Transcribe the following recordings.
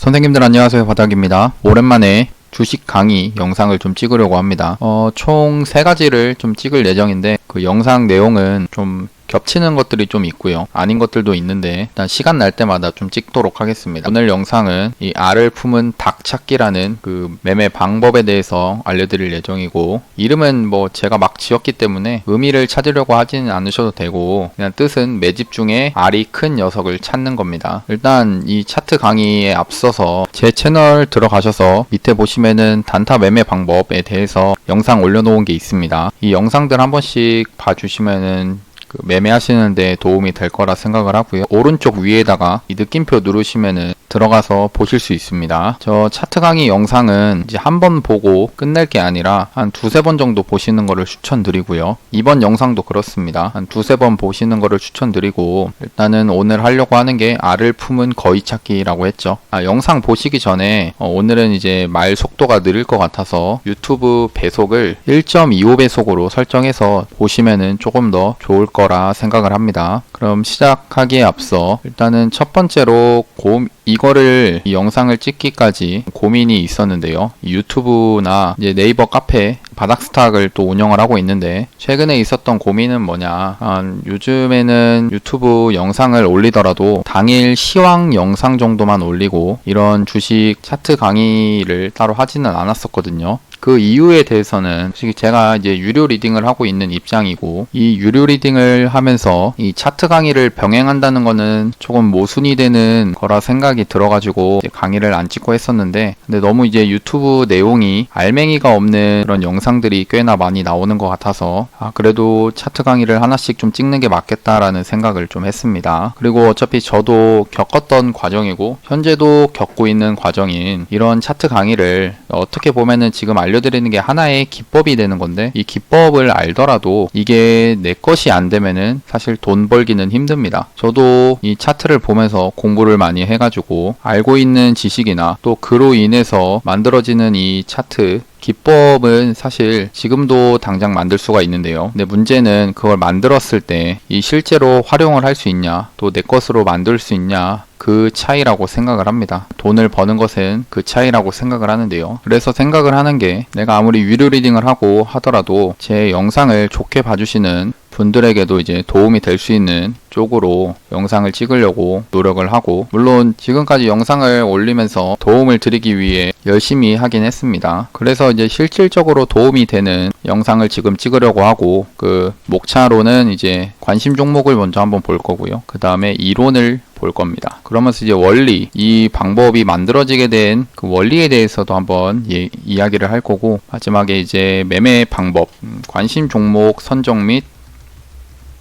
선생님들 안녕하세요, 바닥입니다. 오랜만에 주식 강의 영상을 좀 찍으려고 합니다. 총 3가지를 좀 찍을 예정인데 그 영상 내용은 좀 겹치는 것들이 좀 있고요. 아닌 것들도 있는데 일단 시간 날 때마다 좀 찍도록 하겠습니다. 오늘 영상은 이 알을 품은 닭 찾기라는 그 매매 방법에 대해서 알려드릴 예정이고, 이름은 뭐 제가 막 지었기 때문에 의미를 찾으려고 하지는 않으셔도 되고, 그냥 뜻은 매집 중에 알이 큰 녀석을 찾는 겁니다. 일단 이 차트 강의에 앞서서 제 채널 들어가셔서 밑에 보시면은 단타 매매 방법에 대해서 영상 올려놓은 게 있습니다. 이 영상들 한 번씩 봐주시면은 매매하시는데 도움이 될 거라 생각을 하고요. 오른쪽 위에다가 이 느낌표 누르시면은 들어가서 보실 수 있습니다. 저 차트 강의 영상은 이제 한 번 보고 끝낼 게 아니라 한 2-3번 정도 보시는 거를 추천드리고요. 이번 영상도 그렇습니다. 한 2-3번 보시는 거를 추천드리고, 일단은 오늘 하려고 하는 게 알을 품은 거위 찾기라고 했죠. 영상 보시기 전에 오늘은 이제 말 속도가 느릴 것 같아서 유튜브 배속을 1.25배속으로 설정해서 보시면은 조금 더 좋을 거라 생각을 합니다. 그럼 시작하기에 앞서 일단은 첫 번째로 이거를 이 영상을 찍기까지 고민이 있었는데요. 유튜브나 이제 네이버 카페 바닥스탁을 또 운영을 하고 있는데, 최근에 있었던 고민은 뭐냐, 요즘에는 유튜브 영상을 올리더라도 당일 시황 영상 정도만 올리고 이런 주식 차트 강의를 따로 하지는 않았었거든요. 그 이유에 대해서는 솔직히 제가 이제 유료 리딩을 하고 있는 입장이고, 이 유료 리딩을 하면서 이 차트 강의를 병행한다는 거는 조금 모순이 되는 거라 생각이 들어가지고 강의를 안 찍고 했었는데, 근데 너무 이제 유튜브 내용이 알맹이가 없는 그런 영상들이 꽤나 많이 나오는 것 같아서 그래도 차트 강의를 하나씩 좀 찍는 게 맞겠다라는 생각을 좀 했습니다. 그리고 어차피 저도 겪었던 과정이고 현재도 겪고 있는 과정인 이런 차트 강의를 어떻게 보면은 지금 알려드리는 게 하나의 기법이 되는 건데, 이 기법을 알더라도 이게 내 것이 안 되면은 사실 돈 벌기는 힘듭니다. 저도 이 차트를 보면서 공부를 많이 해가지고 알고 있는 지식이나 또 그로 인해서 만들어지는 이 차트 기법은 사실 지금도 당장 만들 수가 있는데요. 근데 문제는 그걸 만들었을 때 이 실제로 활용을 할 수 있냐, 또 내 것으로 만들 수 있냐, 그 차이라고 생각을 합니다. 돈을 버는 것은 그 차이라고 생각을 하는데요. 그래서 생각을 하는 게, 내가 아무리 유료 리딩을 하고 하더라도 제 영상을 좋게 봐주시는 분들에게도 이제 도움이 될 수 있는 쪽으로 영상을 찍으려고 노력을 하고, 물론 지금까지 영상을 올리면서 도움을 드리기 위해 열심히 하긴 했습니다. 그래서 이제 실질적으로 도움이 되는 영상을 지금 찍으려고 하고, 그 목차로는 이제 관심 종목을 먼저 한번 볼 거고요. 그 다음에 이론을 볼 겁니다. 그러면서 이제 원리, 이 방법이 만들어지게 된 그 원리에 대해서도 한번 이야기를 할 거고, 마지막에 이제 매매 방법, 관심 종목 선정 및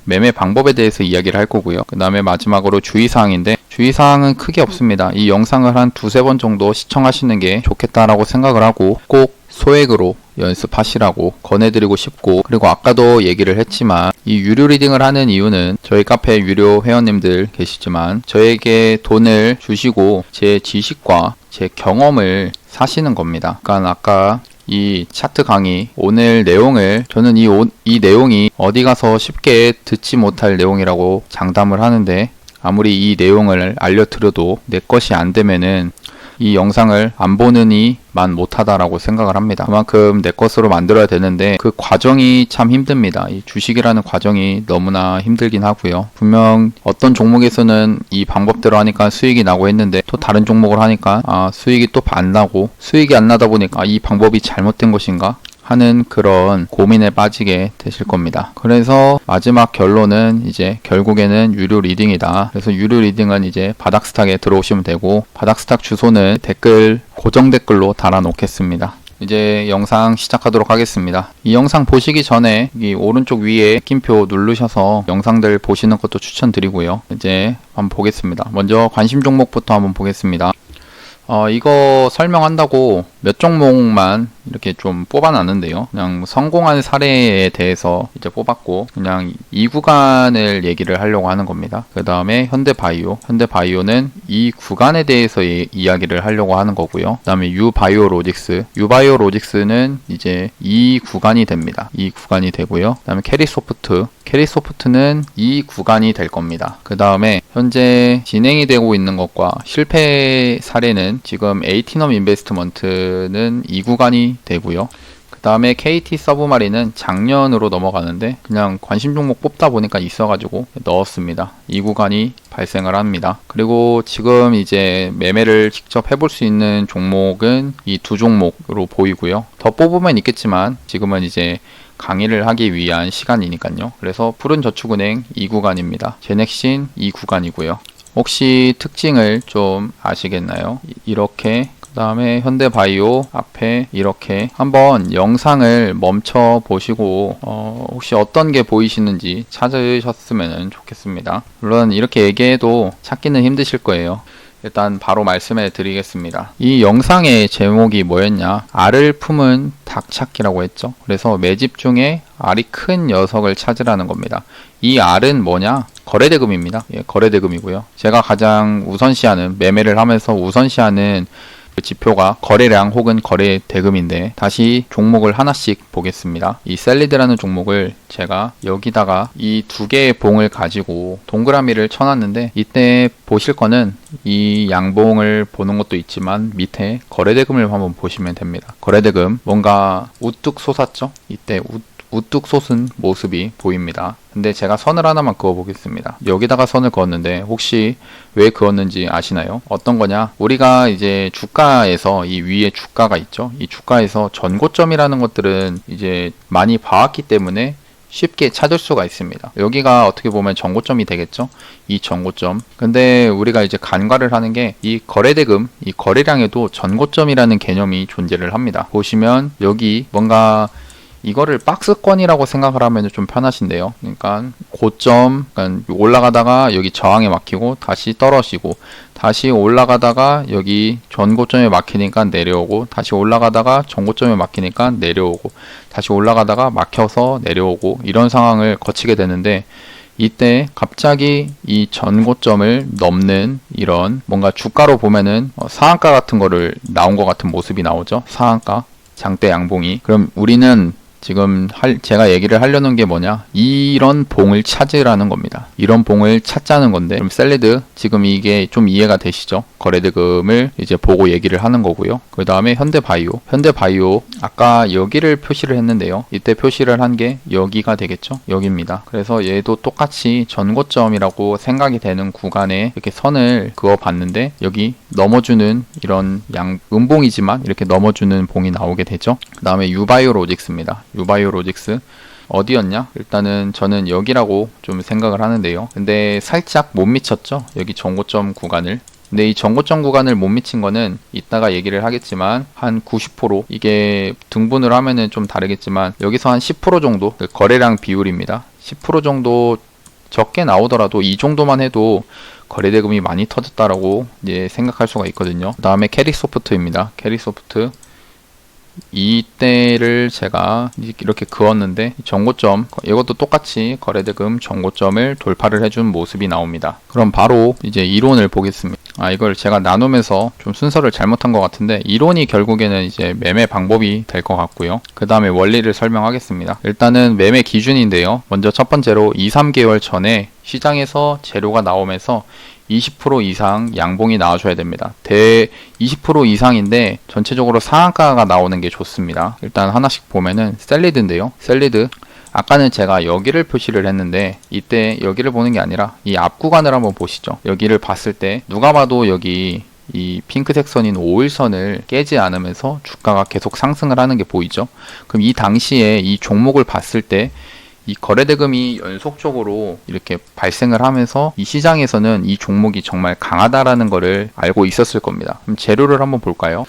매매 방법에 대해서 이야기를 할 거고요. 그 다음에 마지막으로 주의사항인데, 주의사항은 크게 없습니다. 이 영상을 한 2-3번 정도 시청하시는 게 좋겠다라고 생각을 하고, 꼭 소액으로 연습하시라고 권해드리고 싶고, 그리고 아까도 얘기를 했지만 이 유료 리딩을 하는 이유는, 저희 카페 유료 회원님들 계시지만 저에게 돈을 주시고 제 지식과 제 경험을 사시는 겁니다. 그러니까 아까 이 차트 강의 오늘 내용을 저는 이 내용이 어디 가서 쉽게 듣지 못할 내용이라고 장담을 하는데, 아무리 이 내용을 알려드려도 내 것이 안 되면은 이 영상을 안 보느니만 못하다라고 생각을 합니다. 그만큼 내 것으로 만들어야 되는데 그 과정이 참 힘듭니다. 이 주식이라는 과정이 너무나 힘들긴 하고요. 분명 어떤 종목에서는 이 방법대로 하니까 수익이 나고 했는데, 또 다른 종목을 하니까 수익이 또 안 나고, 수익이 안 나다 보니까 이 방법이 잘못된 것인가 하는 그런 고민에 빠지게 되실 겁니다. 그래서 마지막 결론은 이제 결국에는 유료 리딩이다. 그래서 유료 리딩은 이제 바닥스탁에 들어오시면 되고, 바닥스탁 주소는 고정 댓글로 달아 놓겠습니다. 이제 영상 시작하도록 하겠습니다. 이 영상 보시기 전에 이 오른쪽 위에 느낌표 누르셔서 영상들 보시는 것도 추천드리고요. 이제 한번 보겠습니다. 먼저 관심 종목부터 한번 보겠습니다. 이거 설명한다고 몇 종목만 이렇게 좀 뽑아놨는데요. 그냥 성공한 사례에 대해서 이제 뽑았고, 그냥 이 구간을 얘기를 하려고 하는 겁니다. 그 다음에 현대바이오. 현대바이오는 이 구간에 대해서 이야기를 하려고 하는 거고요. 그 다음에 유바이오로직스. 유바이오로직스는 이제 이 구간이 됩니다. 이 구간이 되고요. 그 다음에 캐리소프트. 캐리소프트는 이 구간이 될 겁니다. 그 다음에 현재 진행이 되고 있는 것과 실패 사례는 지금 에이티넘 인베스트먼트는 이 구간이 되고요. 그 다음에 KT 서브마린은 작년으로 넘어가는데 그냥 관심 종목 뽑다 보니까 있어가지고 넣었습니다. 이 구간이 발생을 합니다. 그리고 지금 이제 매매를 직접 해볼 수 있는 종목은 이 두 종목으로 보이고요. 더 뽑으면 있겠지만 지금은 이제 강의를 하기 위한 시간이니까요. 그래서 푸른저축은행 이 구간입니다. 제넥신 이 구간이고요. 혹시 특징을 좀 아시겠나요? 이렇게 그 다음에 현대바이오 앞에 이렇게 한번 영상을 멈춰 보시고 혹시 어떤 게 보이시는지 찾으셨으면 좋겠습니다. 물론 이렇게 얘기해도 찾기는 힘드실 거예요. 일단 바로 말씀해 드리겠습니다. 이 영상의 제목이 뭐였냐? 알을 품은 닭 찾기라고 했죠. 그래서 매집 중에 알이 큰 녀석을 찾으라는 겁니다. 이 알은 뭐냐? 거래대금입니다. 예, 거래대금이고요. 제가 가장 우선시하는, 매매를 하면서 우선시하는 그 지표가 거래량 혹은 거래 대금인데, 다시 종목을 하나씩 보겠습니다. 이 셀리드라는 종목을 제가 여기다가 이 두 개의 봉을 가지고 동그라미를 쳐놨는데, 이때 보실 거는 이 양봉을 보는 것도 있지만 밑에 거래 대금을 한번 보시면 됩니다. 거래 대금 뭔가 우뚝 솟았죠? 이때 우뚝 솟은 모습이 보입니다. 근데 제가 선을 하나만 그어 보겠습니다. 여기다가 선을 그었는데 혹시 왜 그었는지 아시나요? 어떤 거냐? 우리가 이제 주가에서 이 위에 주가가 있죠. 이 주가에서 전고점이라는 것들은 이제 많이 봐왔기 때문에 쉽게 찾을 수가 있습니다. 여기가 어떻게 보면 전고점이 되겠죠? 이 전고점. 근데 우리가 이제 간과를 하는 게 이 거래대금, 이 거래량에도 전고점이라는 개념이 존재를 합니다. 보시면 여기 뭔가 이거를 박스권이라고 생각을 하면 좀 편하신데요. 그러니까 고점, 그러니까 올라가다가 여기 저항에 막히고 다시 떨어지고, 다시 올라가다가 여기 전고점에 막히니까 내려오고, 다시 올라가다가 전고점에 막히니까 내려오고, 다시 올라가다가 막혀서 내려오고, 이런 상황을 거치게 되는데, 이때 갑자기 이 전고점을 넘는 이런 뭔가 주가로 보면은 상한가 같은 거를 나온 것 같은 모습이 나오죠. 상한가, 장대 양봉이. 그럼 우리는 지금 제가 얘기를 하려는 게 뭐냐, 이런 봉을 찾으라는 겁니다. 이런 봉을 찾자는 건데, 그럼 셀리드 지금 이게 좀 이해가 되시죠? 거래대금을 이제 보고 얘기를 하는 거고요. 그 다음에 현대바이오. 현대바이오 아까 여기를 표시를 했는데요. 이때 표시를 한 게 여기가 되겠죠? 여기입니다. 그래서 얘도 똑같이 전고점이라고 생각이 되는 구간에 이렇게 선을 그어 봤는데, 여기 넘어주는 이런 음봉이지만 이렇게 넘어주는 봉이 나오게 되죠. 그 다음에 유바이오로직스입니다. 유바이오로직스 어디였냐? 일단은 저는 여기라고 좀 생각을 하는데요. 근데 살짝 못 미쳤죠? 여기 전고점 구간을. 근데 이 전고점 구간을 못 미친 거는 이따가 얘기를 하겠지만 한 90%, 이게 등분을 하면은 좀 다르겠지만 여기서 한 10% 정도, 그 거래량 비율입니다. 10% 정도 적게 나오더라도 이 정도만 해도 거래대금이 많이 터졌다라고 이제 생각할 수가 있거든요. 그 다음에 캐리소프트입니다. 캐리소프트. 이때를 제가 이렇게 그었는데 전고점, 이것도 똑같이 거래대금 전고점을 돌파를 해준 모습이 나옵니다. 그럼 바로 이제 이론을 보겠습니다. 이걸 제가 나누면서 좀 순서를 잘못한 것 같은데, 이론이 결국에는 이제 매매 방법이 될 것 같고요. 그 다음에 원리를 설명하겠습니다. 일단은 매매 기준인데요. 먼저 첫 번째로 2-3개월 전에 시장에서 재료가 나오면서 20% 이상 양봉이 나와줘야 됩니다. 20% 이상인데 전체적으로 상한가가 나오는 게 좋습니다. 일단 하나씩 보면은 셀리드인데요. 셀리드 아까는 제가 여기를 표시를 했는데, 이때 여기를 보는 게 아니라 이 앞 구간을 한번 보시죠. 여기를 봤을 때 누가 봐도 여기 이 핑크색 선인 5일선을 깨지 않으면서 주가가 계속 상승을 하는 게 보이죠. 그럼 이 당시에 이 종목을 봤을 때 이 거래대금이 연속적으로 이렇게 발생을 하면서 이 시장에서는 이 종목이 정말 강하다라는 거를 알고 있었을 겁니다. 그럼 재료를 한번 볼까요?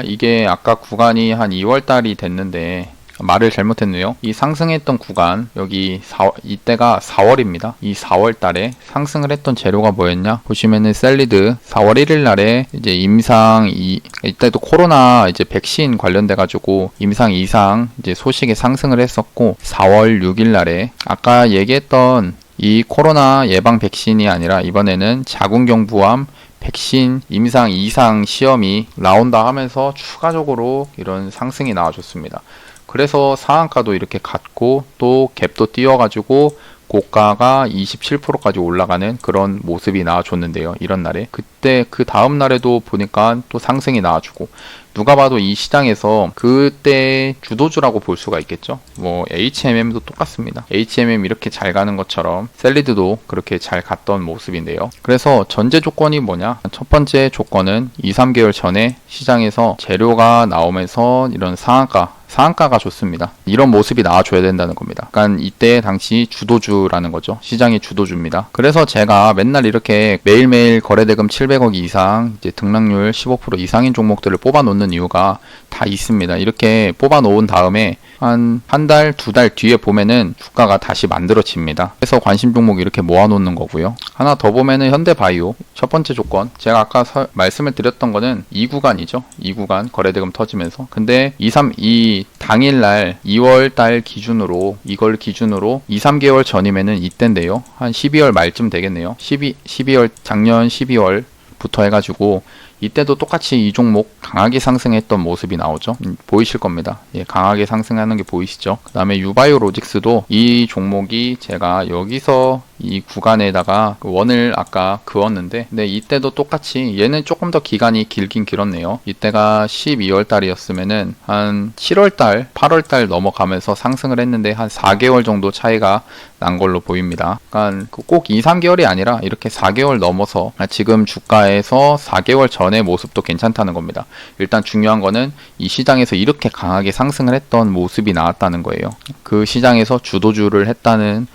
이게 아까 구간이 한 2월달이 됐는데 말을 잘못했네요. 이 상승했던 구간, 여기 이때가 4월입니다. 이 4월 달에 상승을 했던 재료가 뭐였냐? 보시면은 셀리드 4월 1일 날에 이제 이때도 코로나 이제 백신 관련돼 가지고 임상 이상 이제 소식에 상승을 했었고, 4월 6일 날에 아까 얘기했던 이 코로나 예방 백신이 아니라 이번에는 자궁경부암 백신 임상 이상 시험이 나온다 하면서 추가적으로 이런 상승이 나와줬습니다. 그래서 상한가도 이렇게 갔고 또 갭도 띄워가지고 고가가 27%까지 올라가는 그런 모습이 나와줬는데요. 이런 날에 그때 그 다음 날에도 보니까 또 상승이 나와주고, 누가 봐도 이 시장에서 그때 주도주라고 볼 수가 있겠죠. 뭐 HMM도 똑같습니다. HMM 이렇게 잘 가는 것처럼 셀리드도 그렇게 잘 갔던 모습인데요. 그래서 전제 조건이 뭐냐? 첫 번째 조건은 2, 3개월 전에 시장에서 재료가 나오면서 이런 상한가가 좋습니다. 이런 모습이 나와줘야 된다는 겁니다. 그러니까 이때 당시 주도주라는 거죠. 시장의 주도주입니다. 그래서 제가 맨날 이렇게 매일매일 거래대금 700억 이상, 이제 등락률 15% 이상인 종목들을 뽑아놓는 이유가 다 있습니다. 이렇게 뽑아놓은 다음에 한 달, 두 달 뒤에 보면은 주가가 다시 만들어집니다. 그래서 관심 종목 이렇게 모아놓는 거고요. 하나 더 보면은 현대바이오 첫 번째 조건, 제가 아까 말씀을 드렸던 거는 이 구간이죠. 이 구간 거래대금 터지면서. 근데 이 당일날 2월 달 기준으로, 이걸 기준으로 2, 3개월 전이면은 이때인데요. 한 12월 말쯤 되겠네요. 12월, 작년 12월부터 해가지고 이때도 똑같이 이 종목 강하게 상승했던 모습이 나오죠. 보이실 겁니다. 예, 강하게 상승하는 게 보이시죠. 그 다음에 유바이오 로직스도 이 종목이 제가 여기서 이 구간에다가 원을 아까 그었는데, 근데 이때도 똑같이 얘는 조금 더 기간이 길긴 길었네요. 이때가 12월 달이었으면은 한 7월 달, 8월 달 넘어가면서 상승을 했는데 한 4개월 정도 차이가 난 걸로 보입니다. 그러니까 꼭 2, 3개월이 아니라 이렇게 4개월 넘어서 지금 주가에서 4개월 전의 모습도 괜찮다는 겁니다. 일단 중요한 거는 이 시장에서 이렇게 강하게 상승을 했던 모습이 나왔다는 거예요. 그 시장에서 주도주를 했던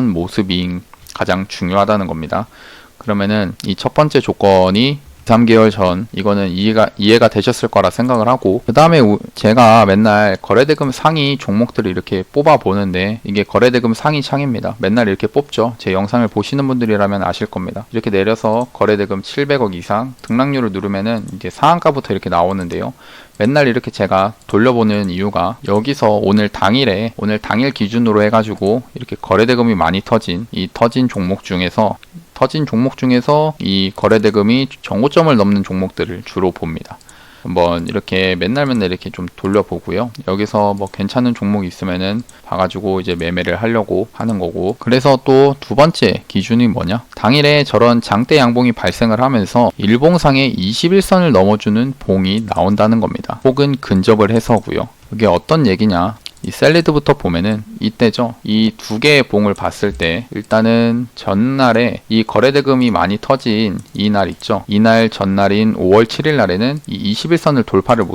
모습이 가장 중요하다는 겁니다. 그러면은 이 첫 번째 조건이 3개월 전, 이거는 이해가 되셨을 거라 생각을 하고, 그 다음에 제가 맨날 거래대금 상위 종목들을 이렇게 뽑아 보는데, 이게 거래대금 상위 창입니다. 맨날 이렇게 뽑죠. 제 영상을 보시는 분들이라면 아실 겁니다. 이렇게 내려서 거래대금 700억 이상 등락률을 누르면은 이제 상한가부터 이렇게 나오는데요. 맨날 이렇게 제가 돌려보는 이유가, 여기서 오늘 당일 기준으로 해가지고 이렇게 거래대금이 많이 터진 종목 중에서 이 거래대금이 정고점을 넘는 종목들을 주로 봅니다. 한번 이렇게 맨날 이렇게 좀 돌려보고요. 여기서 뭐 괜찮은 종목이 있으면은 봐가지고 이제 매매를 하려고 하는 거고. 그래서 또 두 번째 기준이 뭐냐? 당일에 저런 장대 양봉이 발생을 하면서 일봉상의 21선을 넘어주는 봉이 나온다는 겁니다. 혹은 근접을 해서고요. 이게 어떤 얘기냐? 이 셀리드부터 보면은 이때죠. 이 두 개의 봉을 봤을 때 일단은 전날에 이 거래대금이 많이 터진 이 날 있죠. 이날 전날인 5월 7일 날에는 이 21선을 돌파를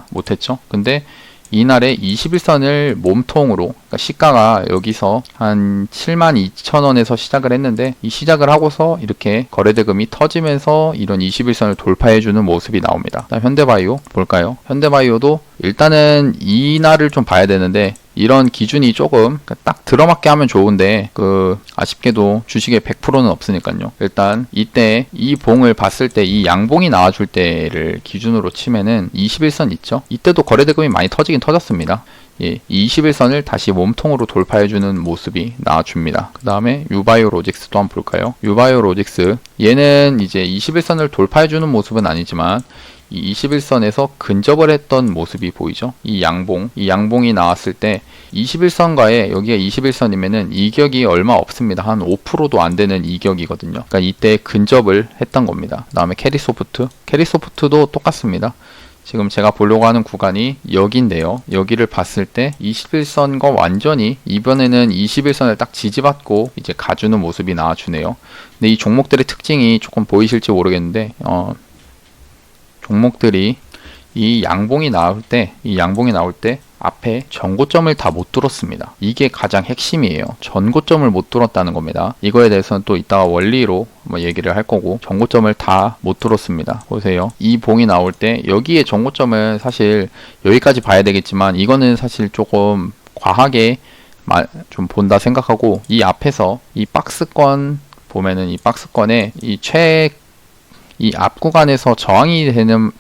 못했죠. 근데 이날에 21선을 몸통으로, 그러니까 시가가 여기서 한 72,000원에서 시작을 했는데, 이 시작을 하고서 이렇게 거래대금이 터지면서 이런 21선을 돌파해주는 모습이 나옵니다. 그다음 현대바이오 볼까요? 현대바이오도 일단은 이날을 좀 봐야 되는데, 이런 기준이 조금 딱 들어맞게 하면 좋은데 아쉽게도 주식에 100%는 없으니까요. 일단 이때 이 봉을 봤을 때 이 양봉이 나와줄 때를 기준으로 치면은 21선 있죠. 이때도 거래대금이 많이 터지긴 터졌습니다. 예, 21선을 다시 몸통으로 돌파해주는 모습이 나와줍니다. 그 다음에 유바이오 로직스도 한번 볼까요? 유바이오 로직스, 얘는 이제 21선을 돌파해주는 모습은 아니지만 이 21선에서 근접을 했던 모습이 보이죠. 이 양봉이 나왔을 때 21선과의, 여기가 21선이면은 이격이 얼마 없습니다. 한 5%도 안 되는 이격이거든요. 그러니까 이때 근접을 했던 겁니다. 그 다음에 캐리소프트도 똑같습니다. 지금 제가 보려고 하는 구간이 여기인데요. 여기를 봤을 때 21선과 완전히 이번에는 21선을 딱 지지받고 이제 가주는 모습이 나와주네요. 근데 이 종목들의 특징이 조금 보이실지 모르겠는데 종목들이 이 양봉이 나올 때 앞에 전고점을 다 못 뚫었습니다. 이게 가장 핵심이에요. 전고점을 못 뚫었다는 겁니다. 이거에 대해서는 또 이따가 원리로 얘기를 할 거고, 전고점을 다 못 뚫었습니다. 보세요. 이 봉이 나올 때 여기에 전고점은 사실 여기까지 봐야 되겠지만, 이거는 사실 조금 과하게 좀 본다 생각하고, 이 앞에서 이 박스권 보면은 이 박스권에 이 앞 구간에서 저항이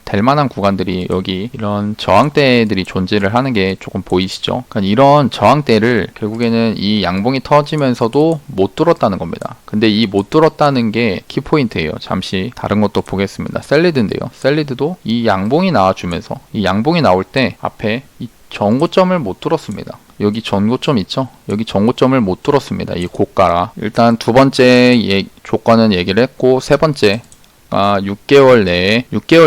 될 만한 구간들이 여기 이런 저항대들이 존재를 하는 게 조금 보이시죠? 그러니까 이런 저항대를 결국에는 이 양봉이 터지면서도 못 뚫었다는 겁니다. 근데 이 못 뚫었다는 게 키포인트예요. 잠시 다른 것도 보겠습니다. 셀리드인데요. 셀리드도 이 양봉이 나와주면서, 이 양봉이 나올 때 앞에 이 전고점을 못 뚫었습니다. 여기 전고점 있죠? 여기 전고점을 못 뚫었습니다. 이 고가라. 일단 두 번째 조건은 얘기를 했고, 세 번째 6개월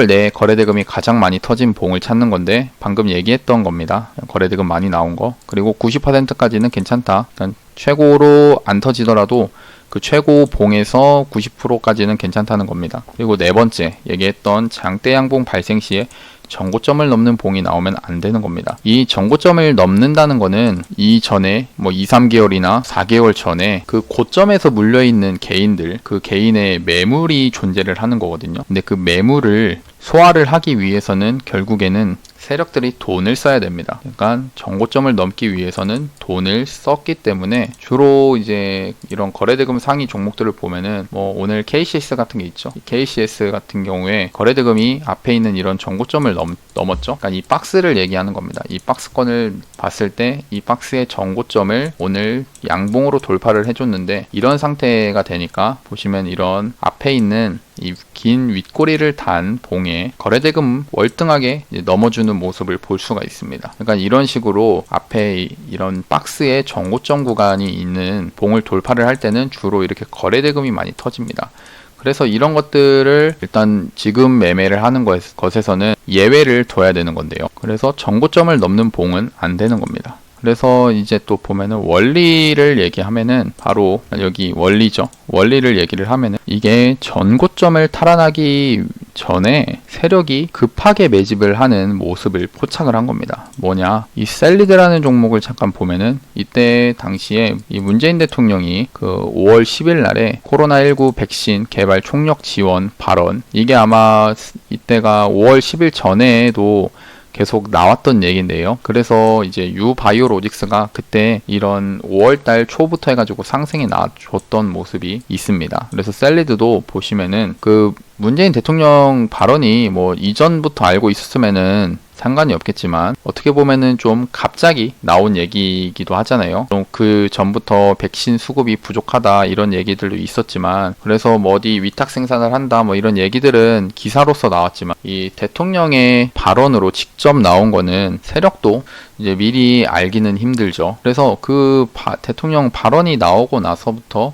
내에 거래대금이 가장 많이 터진 봉을 찾는 건데, 방금 얘기했던 겁니다. 거래대금 많이 나온 거. 그리고 90%까지는 괜찮다. 그러니까 최고로 안 터지더라도 그 최고 봉에서 90%까지는 괜찮다는 겁니다. 그리고 네 번째 얘기했던 장대 양봉 발생 시에 전고점을 넘는 봉이 나오면 안 되는 겁니다. 이 전고점을 넘는다는 거는 이전에 2, 3개월이나 4개월 전에 그 고점에서 물려있는 개인들, 그 개인의 매물이 존재를 하는 거거든요. 근데 그 매물을 소화를 하기 위해서는 결국에는 세력들이 돈을 써야 됩니다. 그러니까 전고점을 넘기 위해서는 돈을 썼기 때문에 주로 이제 이런 거래대금 상위 종목들을 보면은 오늘 KCS 같은 게 있죠. KCS 같은 경우에 거래대금이 앞에 있는 이런 전고점을 넘었죠. 그러니까 이 박스를 얘기하는 겁니다. 이 박스권을 봤을 때 이 박스의 전고점을 오늘 양봉으로 돌파를 해줬는데, 이런 상태가 되니까 보시면 이런 앞에 있는 이 긴 윗꼬리를 단 봉에 거래대금 월등하게 넘어주는 모습을 볼 수가 있습니다. 그러니까 이런 식으로 앞에 이런 박스의 전고점 구간이 있는 봉을 돌파를 할 때는 주로 이렇게 거래대금이 많이 터집니다. 그래서 이런 것들을 일단 지금 매매를 하는 것에서는 예외를 둬야 되는 건데요. 그래서 전고점을 넘는 봉은 안 되는 겁니다. 그래서 이제 또 보면은 원리를 얘기하면은 바로 여기 원리죠. 원리를 얘기를 하면은 이게 전고점을 탈환하기 전에 세력이 급하게 매집을 하는 모습을 포착을 한 겁니다. 뭐냐? 이 셀리드라는 종목을 잠깐 보면은 이때 당시에 이 문재인 대통령이 그 5월 10일 날에 코로나19 백신 개발 총력 지원 발언, 이게 아마 이때가 5월 10일 전에도 계속 나왔던 얘기인데요. 그래서 이제 유바이오로직스가 그때 이런 5월달 초부터 해가지고 상승이 나왔던 모습이 있습니다. 그래서 셀리드도 보시면은 그 문재인 대통령 발언이 이전부터 알고 있었으면은 상관이 없겠지만, 어떻게 보면은 좀 갑자기 나온 얘기이기도 하잖아요. 좀 그 전부터 백신 수급이 부족하다 이런 얘기들도 있었지만, 그래서 어디 위탁 생산을 한다 이런 얘기들은 기사로서 나왔지만, 이 대통령의 발언으로 직접 나온 거는 세력도 이제 미리 알기는 힘들죠. 그래서 그 대통령 발언이 나오고 나서부터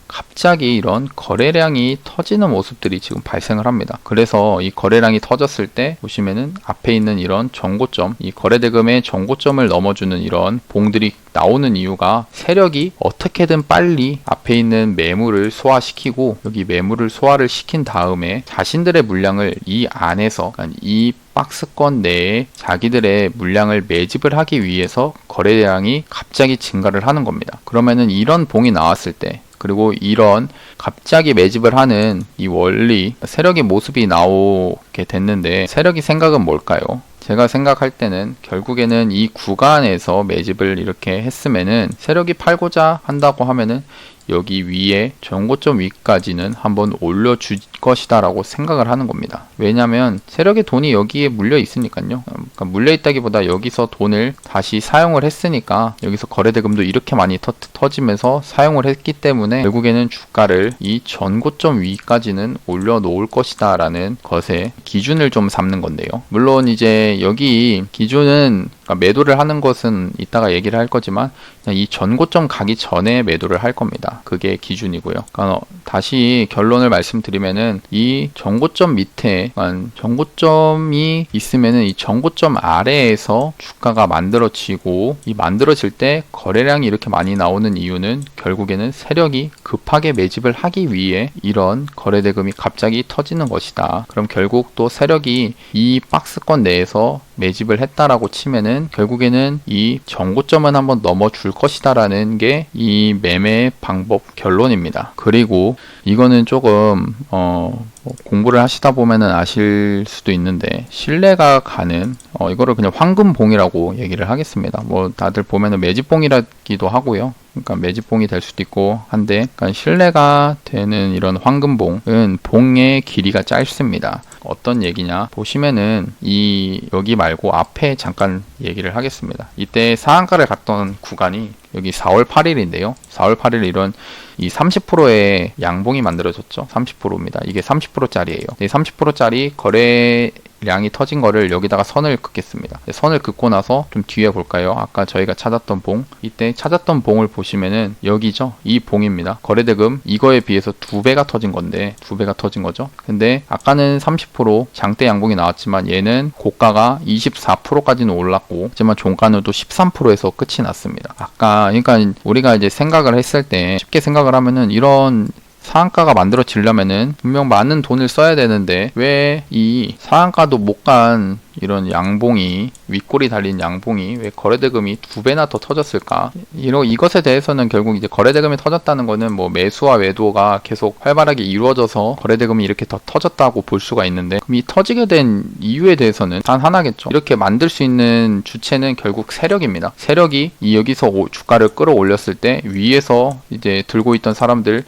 갑자기 이런 거래량이 터지는 모습들이 지금 발생을 합니다. 그래서 이 거래량이 터졌을 때 보시면은 앞에 있는 이런 전고점, 이 거래대금의 전고점을 넘어주는 이런 봉들이 나오는 이유가, 세력이 어떻게든 빨리 앞에 있는 매물을 소화시키고, 여기 매물을 소화를 시킨 다음에 자신들의 물량을 이 안에서, 그러니까 이 박스권 내에 자기들의 물량을 매집을 하기 위해서 거래량이 갑자기 증가를 하는 겁니다. 그러면은 이런 봉이 나왔을 때, 그리고 이런 갑자기 매집을 하는 이 원리, 세력의 모습이 나오게 됐는데, 세력의 생각은 뭘까요? 제가 생각할 때는 결국에는 이 구간에서 매집을 이렇게 했으면은, 세력이 팔고자 한다고 하면은 여기 위에 전고점 위까지는 한번 올려줄 것이다 라고 생각을 하는 겁니다. 왜냐면 세력의 돈이 여기에 물려 있으니까요. 그러니까 물려 있다기보다 여기서 돈을 다시 사용을 했으니까, 여기서 거래대금도 이렇게 많이 터지면서 사용을 했기 때문에 결국에는 주가를 이 전고점 위까지는 올려 놓을 것이다 라는 것에 기준을 좀 삼는 건데요. 물론 이제 여기 기준은, 그러니까 매도를 하는 것은 이따가 얘기를 할 거지만, 그냥 이 전고점 가기 전에 매도를 할 겁니다. 그게 기준이고요. 그러니까 다시 결론을 말씀드리면은, 이 전고점 밑에, 그러니까 전고점이 있으면은 이 전고점 전고점 아래에서 주가가 만들어지고, 이 만들어질 때 거래량이 이렇게 많이 나오는 이유는 결국에는 세력이 급하게 매집을 하기 위해 이런 거래대금이 갑자기 터지는 것이다. 그럼 결국 또 세력이 이 박스권 내에서 매집을 했다라고 치면은 결국에는 이 전고점은 한번 넘어줄 것이다라는 게 이 매매 방법 결론입니다. 그리고 이거는 조금 공부를 하시다 보면은 아실 수도 있는데, 신뢰가 가는 이거를 그냥 황금봉이라고 얘기를 하겠습니다. 뭐 다들 보면은 매집봉이라기도 하고요. 그러니까 매집봉이 될 수도 있고 한데, 그러니까 신뢰가 되는 이런 황금봉은 봉의 길이가 짧습니다. 어떤 얘기냐 보시면은 여기 말고 앞에 잠깐 얘기를 하겠습니다. 이때 상한가를 갔던 구간이 여기 4월 8일인데요. 4월 8일 이런 이 30%의 양봉이 만들어졌죠. 30%입니다. 이게 30%짜리예요. 이 30%짜리 거래량이 터진 거를 여기다가 선을 긋겠습니다. 선을 긋고 나서 좀 뒤에 볼까요? 아까 저희가 찾았던 봉, 이때 찾았던 봉을 보시면은 여기죠. 이 봉입니다. 거래대금 이거에 비해서 2배가 터진 건데, 2배가 터진 거죠. 근데 아까는 30% 장대 양봉이 나왔지만 얘는 고가가 24%까지는 올랐고, 하지만 종가는 또 13%에서 끝이 났습니다. 아까 그러니까 우리가 이제 생각을 했을 때, 쉽게 생각을 하면은 이런 상한가가 만들어지려면은 분명 많은 돈을 써야 되는데 왜 이 상한가도 못 간 이런 양봉이, 윗골이 달린 양봉이 왜 거래대금이 2배나 더 터졌을까? 이것에 대해서는 결국 이제 거래대금이 터졌다는 거는 뭐 매수와 매도가 계속 활발하게 이루어져서 거래대금이 이렇게 더 터졌다고 볼 수가 있는데, 그럼 이 터지게 된 이유에 대해서는 단 하나겠죠. 이렇게 만들 수 있는 주체는 결국 세력입니다. 세력이 여기서 주가를 끌어올렸을 때 위에서 이제 들고 있던 사람들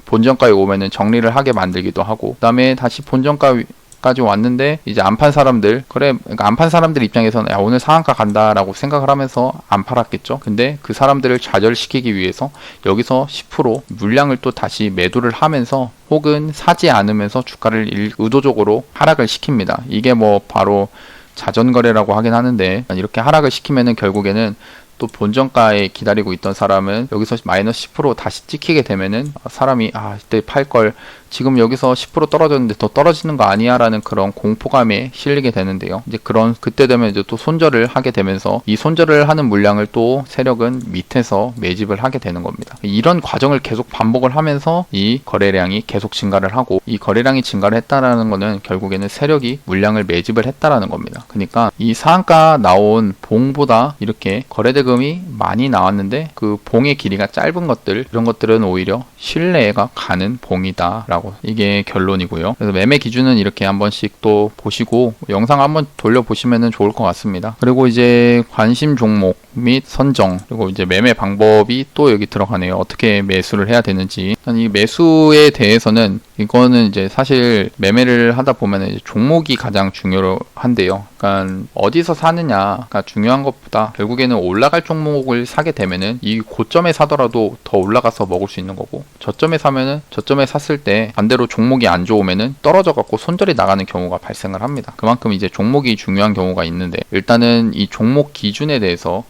본전가에 오면은 정리를 하게 만들기도 하고, 그다음에 다시 본전가까지 왔는데 이제 안 판 사람들, 그러니까 안 판 사람들 입장에서는 야, 오늘 상한가 간다라고 생각을 하면서 안 팔았겠죠. 근데 그 사람들을 좌절시키기 위해서 여기서 10% 물량을 또 다시 매도를 하면서, 혹은 사지 않으면서 주가를 의도적으로 하락을 시킵니다. 이게 뭐 바로 자전거래라고 하긴 하는데, 이렇게 하락을 시키면은 결국에는 또 본전가에 기다리고 있던 사람은 여기서 마이너스 10% 다시 찍히게 되면은 사람이 이때 팔걸, 지금 여기서 10% 떨어졌는데 더 떨어지는 거 아니야 라는 그런 공포감에 실리게 되는데요. 이제 그때 되면 이제 또 손절을 하게 되면서 이 손절을 하는 물량을 또 세력은 밑에서 매집을 하게 되는 겁니다. 이런 과정을 계속 반복을 하면서 이 거래량이 계속 증가를 하고, 이 거래량이 증가를 했다라는 거는 결국에는 세력이 물량을 매집을 했다라는 겁니다. 그러니까 이 상한가 나온 봉보다 이렇게 거래대금이 많이 나왔는데 그 봉의 길이가 짧은 것들, 이런 것들은 오히려 신뢰가 가는 봉이다 라고, 이게 결론이고요. 그래서 매매 기준은 이렇게 한 번씩 또 보시고 영상 한번 돌려보시면 좋을 것 같습니다. 그리고 이제 관심 종목 및 선정, 그리고 이제 매매 방법이 또 여기 들어가네요. 어떻게 매수를 해야 되는지. 일단 이 매수에 대해서는, 이거는 이제 사실 매매를 하다 보면 이제 종목이 가장 중요한데요. 그러니까 어디서 사느냐가 중요한 것보다 결국에는 올라갈 종목을 사게 되면은 이 고점에 사더라도 더 올라가서 먹을 수 있는 거고, 저점에 사면은 저점에 샀을 때 반대로 종목이 안 좋으면은 떨어져 갖고 손절이 나가는 경우가 발생을 합니다. 그만큼 이제 종목이 중요한 경우가 있는데, 일단은 이 종목 기준에 대해서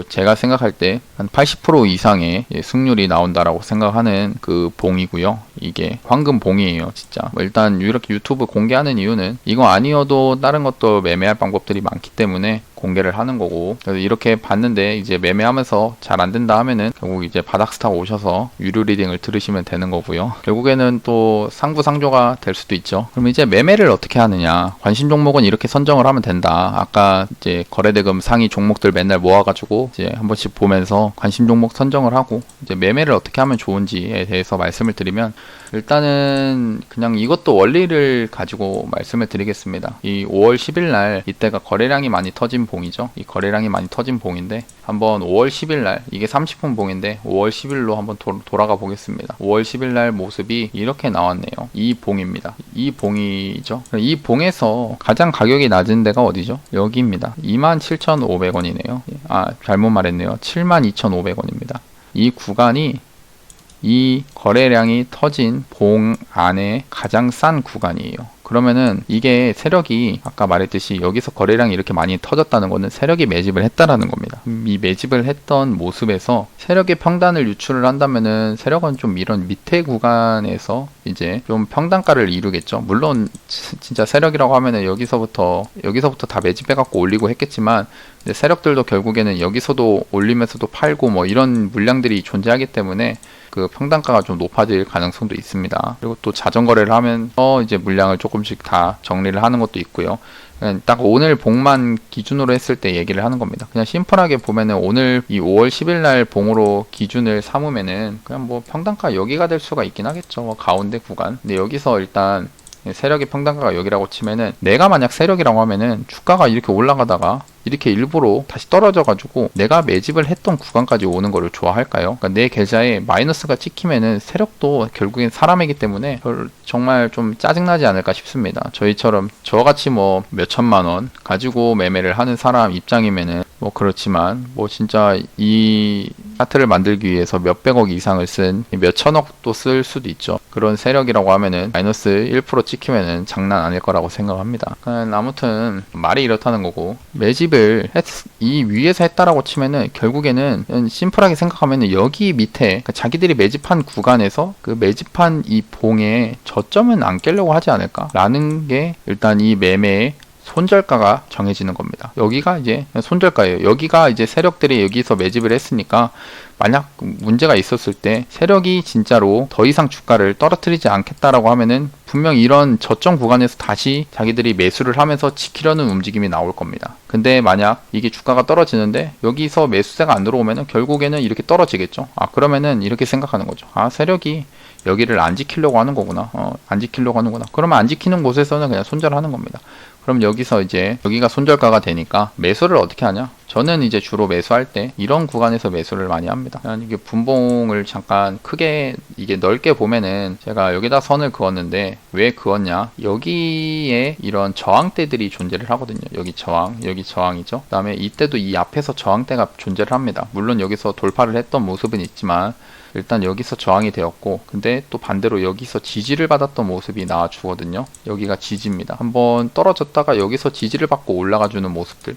제가 생각할 때 한 80% 이상의 승률이 나온다라고 생각하는 그 봉이고요. 이게 황금 봉이에요, 진짜. 일단 이렇게 유튜브 공개하는 이유는 이거 아니어도 다른 것도 매매할 방법들이 많기 때문에 공개를 하는 거고, 그래서 이렇게 봤는데 이제 매매하면서 잘 안 된다 하면은 결국 이제 바닥스타 오셔서 유료 리딩을 들으시면 되는 거고요. 결국에는 또 상부상조가 될 수도 있죠. 그럼 이제 매매를 어떻게 하느냐, 관심 종목은 이렇게 선정을 하면 된다. 아까 이제 거래대금 상위 종목들 맨날 모아가지고 이제 한 번씩 보면서 관심 종목 선정을 하고, 이제 매매를 어떻게 하면 좋은지에 대해서 말씀을 드리면, 일단은 그냥 이것도 원리를 가지고 말씀을 드리겠습니다. 이 5월 10일 날 이때가 거래량이 많이 터진 봉이죠. 이 거래량이 많이 터진 봉인데, 한번 5월 10일 날, 이게 30분 봉인데 5월 10일로 한번 돌아가 보겠습니다. 5월 10일 날 모습이 이렇게 나왔네요. 이 봉입니다. 이 봉이죠. 이 봉에서 가장 가격이 낮은 데가 어디죠? 여기입니다. 27,500원이네요. 잘못 말했네요. 72,500원입니다. 이 구간이 이 거래량이 터진 봉 안에 가장 싼 구간이에요. 그러면은 이게 세력이 아까 말했듯이 여기서 거래량이 이렇게 많이 터졌다는 거는 세력이 매집을 했다라는 겁니다. 이 매집을 했던 모습에서 세력의 평단을 유출을 한다면은 세력은 좀 이런 밑에 구간에서 이제 좀 평단가를 이루겠죠. 물론 진짜 세력이라고 하면은 여기서부터 다 매집해갖고 올리고 했겠지만 세력들도 결국에는 여기서도 올리면서도 팔고 뭐 이런 물량들이 존재하기 때문에 그 평단가가 좀 높아질 가능성도 있습니다. 그리고 또 자전거래를 하면서 이제 물량을 조금씩 다 정리를 하는 것도 있고요. 그냥 딱 오늘 봉만 기준으로 했을 때 얘기를 하는 겁니다. 그냥 심플하게 보면은 오늘 이 5월 10일 날 봉으로 기준을 삼으면은 그냥 뭐 평단가 여기가 될 수가 있긴 하겠죠. 뭐 가운데 구간. 근데 여기서 일단 세력의 평단가가 여기라고 치면은 내가 만약 세력이라고 하면은 주가가 이렇게 올라가다가 이렇게 일부러 다시 떨어져 가지고 내가 매집을 했던 구간까지 오는 거를 좋아할까요? 그러니까 내 계좌에 마이너스가 찍히면은 세력도 결국엔 사람이기 때문에 정말 좀 짜증나지 않을까 싶습니다. 저희처럼 저같이 뭐 몇천만 원 가지고 매매를 하는 사람 입장이면은 뭐 그렇지만 뭐 진짜 이 차트를 만들기 위해서 몇백억 이상을 쓴 몇천억도 쓸 수도 있죠. 그런 세력이라고 하면은 마이너스 1% 찍히면은 장난 아닐 거라고 생각합니다. 아무튼 말이 이렇다는 거고 매집을 이 위에서 했다라고 치면은 결국에는 심플하게 생각하면은 여기 밑에 그러니까 자기들이 매집한 구간에서 그 매집한 이 봉에 저점은 안 깨려고 하지 않을까라는 게 일단 이 매매의 손절가가 정해지는 겁니다. 여기가 이제 손절가예요. 여기가 이제 세력들이 여기서 매집을 했으니까 만약 문제가 있었을 때 세력이 진짜로 더 이상 주가를 떨어뜨리지 않겠다라고 하면은 분명 이런 저점 구간에서 다시 자기들이 매수를 하면서 지키려는 움직임이 나올 겁니다. 근데 만약 이게 주가가 떨어지는데 여기서 매수세가 안 들어오면은 결국에는 이렇게 떨어지겠죠. 그러면은 이렇게 생각하는 거죠. 세력이 여기를 안 지키려고 하는 거구나. 안 지키려고 하는구나. 그러면 안 지키는 곳에서는 그냥 손절하는 겁니다. 그럼 여기서 이제 여기가 손절가가 되니까 매수를 어떻게 하냐? 저는 이제 주로 매수할 때 이런 구간에서 매수를 많이 합니다. 이게 분봉을 잠깐 크게 이게 넓게 보면은 제가 여기다 선을 그었는데 왜 그었냐? 여기에 이런 저항대들이 존재를 하거든요. 여기 저항이죠. 그 다음에 이때도 이 앞에서 저항대가 존재를 합니다. 물론 여기서 돌파를 했던 모습은 있지만 일단 여기서 저항이 되었고 근데 또 반대로 여기서 지지를 받았던 모습이 나와주거든요. 여기가 지지입니다. 한번 떨어졌다가 여기서 지지를 받고 올라가주는 모습들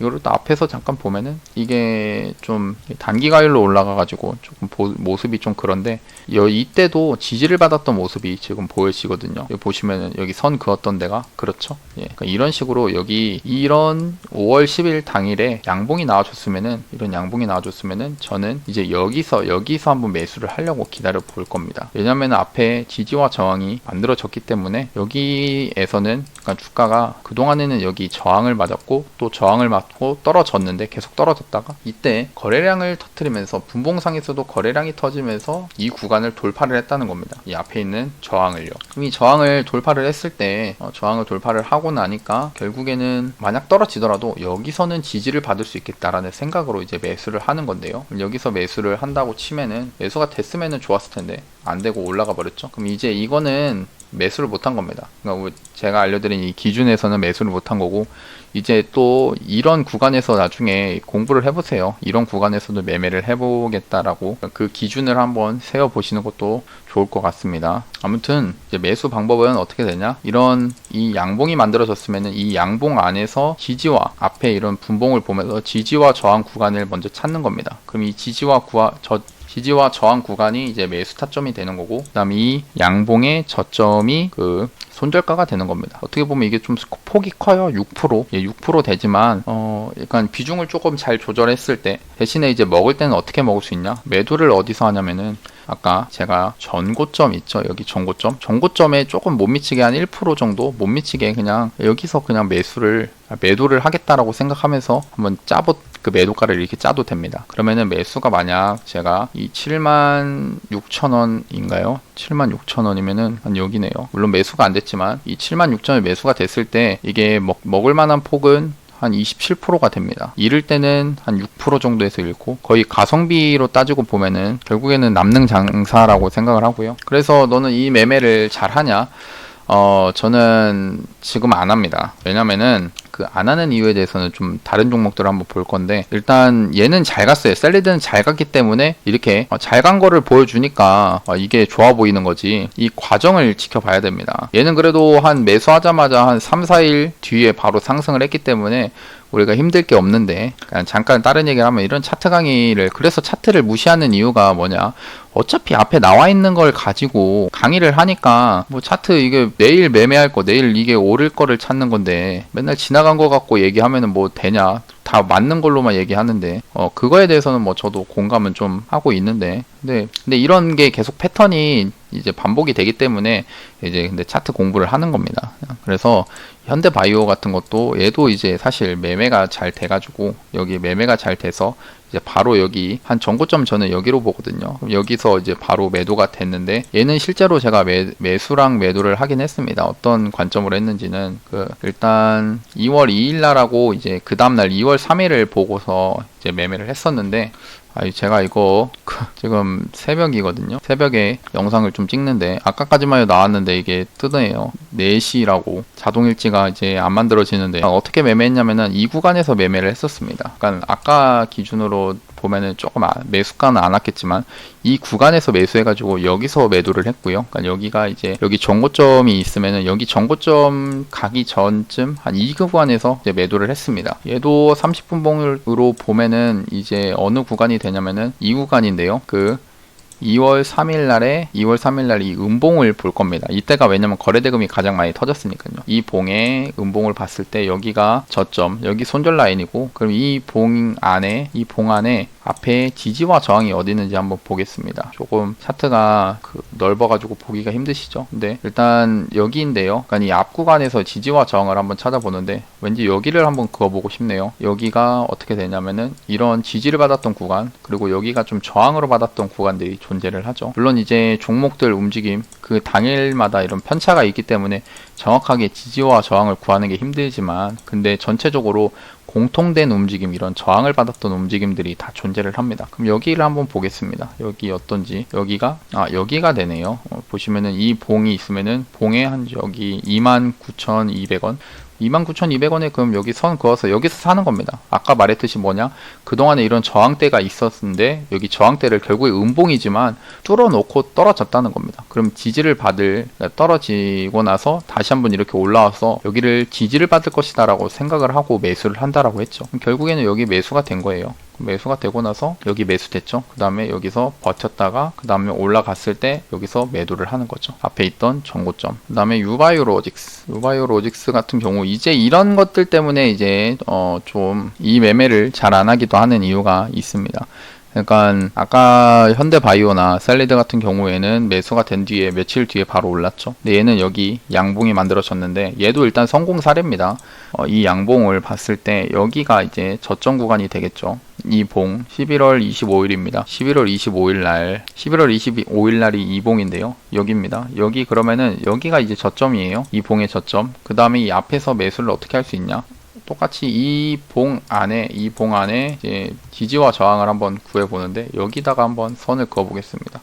이거를 또 앞에서 잠깐 보면은 이게 좀 단기가율로 올라가가지고 조금 모습이 좀 그런데 이때도 지지를 받았던 모습이 지금 보여지거든요. 여기 보시면은 여기 선 그었던 데가 그렇죠. 그러니까 이런 식으로 여기 이런 5월 10일 당일에 양봉이 나와줬으면은 이런 양봉이 나와줬으면은 저는 이제 여기서 한번 매수를 하려고 기다려 볼 겁니다. 왜냐면은 앞에 지지와 저항이 만들어졌기 때문에 여기에서는 그러니까 주가가 그동안에는 여기 저항을 맞았고 또 저항을 맞고 떨어졌는데 계속 떨어졌다가 이때 거래량을 터뜨리면서 분봉상에서도 거래량이 터지면서 이 구간을 돌파를 했다는 겁니다. 이 앞에 있는 저항을요. 그럼 이 저항을 돌파를 했을 때 저항을 돌파를 하고 나니까 결국에는 만약 떨어지더라도 여기서는 지지를 받을 수 있겠다라는 생각으로 이제 매수를 하는 건데요. 여기서 매수를 한다고 치면은 매수가 됐으면은 좋았을 텐데 안 되고 올라가 버렸죠. 그럼 이제 이거는 매수를 못한 겁니다. 그러니까 제가 알려드린 이 기준에서는 매수를 못한 거고 이제 또 이런 구간에서 나중에 공부를 해보세요. 이런 구간에서도 매매를 해보겠다라고 그 기준을 한번 세워보시는 것도 좋을 것 같습니다. 아무튼 이제 매수 방법은 어떻게 되냐? 이런 이 양봉이 만들어졌으면은 이 양봉 안에서 지지와 앞에 이런 분봉을 보면서 지지와 저항 구간을 먼저 찾는 겁니다. 그럼 이 지지와 저항 구간이 이제 매수 타점이 되는 거고 그다음에 이 양봉의 저점이 그 손절가가 되는 겁니다. 어떻게 보면 이게 좀 폭이 커요. 6%. 6% 되지만 약간 비중을 조금 잘 조절했을 때 대신에 이제 먹을 때는 어떻게 먹을 수 있냐? 매도를 어디서 하냐면은 아까 제가 전고점 있죠. 여기 전고점에 조금 못 미치게 한 1% 정도 못 미치게 그냥 여기서 그냥 매도를 하겠다라고 생각하면서 한번 그 매도가를 이렇게 짜도 됩니다. 그러면은 매수가 만약 제가 이 76,000원인가요? 76,000원이면은 한 여기네요. 물론 매수가 안 됐지만 이 76,000원이 매수가 됐을 때 이게 먹을 만한 폭은 한 27%가 됩니다. 잃을 때는 한 6% 정도에서 잃고 거의 가성비로 따지고 보면은 결국에는 남는 장사라고 생각을 하고요. 그래서 너는 이 매매를 잘 하냐? 저는 지금 안 합니다. 왜냐면은 그 안 하는 이유에 대해서는 좀 다른 종목들을 한번 볼 건데, 일단 얘는 잘 갔어요. 셀리드는 잘 갔기 때문에 이렇게 잘 간 거를 보여주니까 이게 좋아 보이는 거지, 이 과정을 지켜봐야 됩니다. 얘는 그래도 한 매수하자마자 한 3, 4일 뒤에 바로 상승을 했기 때문에 우리가 힘들 게 없는데, 그냥 잠깐 다른 얘기를 하면, 이런 차트 강의를, 그래서 차트를 무시하는 이유가 뭐냐, 어차피 앞에 나와 있는 걸 가지고 강의를 하니까 뭐 차트 이게 내일 매매할 거, 내일 이게 오를 거를 찾는 건데 맨날 지나간 거 갖고 얘기하면은 뭐 되냐, 다 맞는 걸로만 얘기하는데 그거에 대해서는 뭐 저도 공감은 좀 하고 있는데, 근데 이런 게 계속 패턴이 이제 반복이 되기 때문에 이제 근데 차트 공부를 하는 겁니다. 그래서 현대바이오 같은 것도 얘도 이제 사실 매매가 잘 돼가지고, 여기 매매가 잘 돼서 이제 바로 여기 한 전고점 저는 여기로 보거든요. 그럼 여기서 이제 바로 매도가 됐는데, 얘는 실제로 제가 매수랑 매도를 하긴 했습니다. 어떤 관점으로 했는지는 일단 2월 2일 날하고 이제 그 다음날 2월 3일을 보고서 이제 매매를 했었는데, 제가 이거 지금 새벽이거든요. 새벽에 영상을 좀 찍는데 아까까지만 해도 나왔는데 이게 뜨네요. 4시라고 자동일지가 이제 안 만들어지는데, 어떻게 매매했냐면은 이 구간에서 매매를 했었습니다. 그러니까 아까 기준으로 보면은 조금 매수가는 안 왔겠지만 이 구간에서 매수해가지고 여기서 매도를 했고요. 그러니까 여기가 이제 여기 정고점이 있으면은 여기 정고점 가기 전쯤 한 이 구간에서 이제 매도를 했습니다. 얘도 30분 봉으로 보면은 이제 어느 구간이 되냐면은 이 구간인데요. 2월 3일 날에 이 음봉을 볼 겁니다. 이때가 왜냐면 거래대금이 가장 많이 터졌으니까요. 이 봉의 음봉을 봤을 때 여기가 저점, 여기 손절 라인이고, 그럼 이 봉 안에 앞에 지지와 저항이 어디 있는지 한번 보겠습니다. 조금 차트가 넓어가지고 보기가 힘드시죠? 근데 일단 여기인데요. 그러니까 이 앞 구간에서 지지와 저항을 한번 찾아보는데 왠지 여기를 한번 그어보고 싶네요. 여기가 어떻게 되냐면은 이런 지지를 받았던 구간, 그리고 여기가 좀 저항으로 받았던 구간들이 존재를 하죠. 물론 이제 종목들 움직임 그 당일마다 이런 편차가 있기 때문에 정확하게 지지와 저항을 구하는 게 힘들지만, 근데 전체적으로 공통된 움직임, 이런 저항을 받았던 움직임들이 다 존재를 합니다. 그럼 여기를 한번 보겠습니다. 여기 어떤지. 여기가 되네요. 보시면은 이 봉이 있으면은 봉에 한 여기 29,200원 29,200원에 그럼 여기 선 그어서 여기서 사는 겁니다. 아까 말했듯이 뭐냐, 그동안에 이런 저항대가 있었는데 여기 저항대를 결국에 음봉이지만 뚫어놓고 떨어졌다는 겁니다. 그럼 지지를 떨어지고 나서 다시 한번 이렇게 올라와서 여기를 지지를 받을 것이다 라고 생각을 하고 매수를 한다라고 했죠. 결국에는 여기 매수가 된 거예요. 매수가 되고 나서 여기 매수됐죠. 그 다음에 여기서 버텼다가 그 다음에 올라갔을 때 여기서 매도를 하는 거죠. 앞에 있던 정고점. 그 다음에 유바이오로직스 같은 경우 이제 이런 것들 때문에 이제 좀 이 매매를 잘 안 하기도 하는 이유가 있습니다. 그러니까 아까 현대바이오나 셀리드 같은 경우에는 매수가 된 뒤에 며칠 뒤에 바로 올랐죠. 근데 얘는 여기 양봉이 만들어졌는데 얘도 일단 성공 사례입니다. 이 양봉을 봤을 때 여기가 이제 저점 구간이 되겠죠. 이 봉 11월 25일입니다. 11월 25일 날이 이 봉인데요. 여기입니다. 여기 그러면은 여기가 이제 저점이에요. 이 봉의 저점. 그 다음에 이 앞에서 매수를 어떻게 할 수 있냐? 똑같이 이 봉 안에 이제 지지와 저항을 한번 구해보는데 여기다가 한번 선을 그어보겠습니다.